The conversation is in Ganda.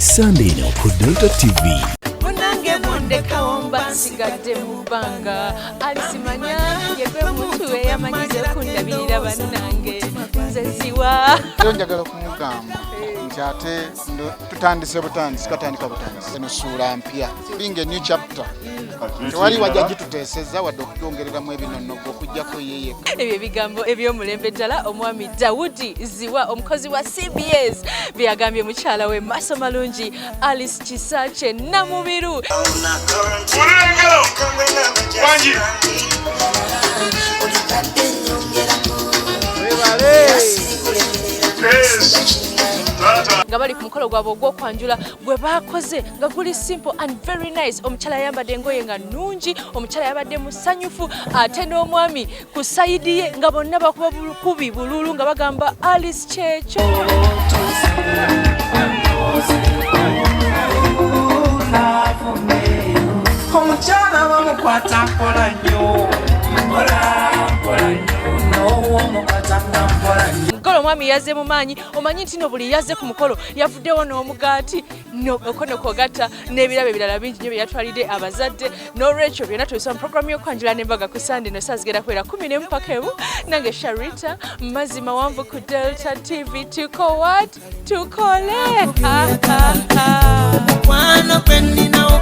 Sunday eno ku Delta TV. Munange monde kawomba nsigadde mu bbanga alisimanya yegwe muntu eyamanyize okundabirira bannange nze Zziwa. Njagala kumugamba nti ate tutandise butandisi katandika butandisi eno ssuula mpya being a new chapter. Tewali wajja gituteeseza wadde okutongereramu ebinonnogo okujjako yeye. Ebyo ebigambo eby'omulembe ddala omwami Daudi Zziwa omukozi wa CBS byagambye mukyala we maaso malungi Alice Kisache Namubiru. Nga bali ku mukolo gwabwe ogw'okwanjula gwe baakoze nga guli simple and very nice. Omukyala yambadde engoye nga nnungi, omukyala yabadde musanyufu, ate n'omwami ku sayidi ye nga bonna bakuba bukubi bululu nga bagamba Alice kyekyo. Omukyala bamukwata mpola nnyo, Mukolo omwami yazze mu maanyi, omanyi nti no buli yazze ku mukolo yavuddewo n'omugaati okwogatta n'ebirabo ebirala bingi nnyo bye yatwalidde abazadde. N'olwekyo byonna tubisoma mu programu y'okwanjula n'embaga ku Sunday no saa zigera kwera 11 mpaka emu. Nange Sharita mazima wanvu ku Delta TV. Tuko what? Tukole. mwana gwe nninawo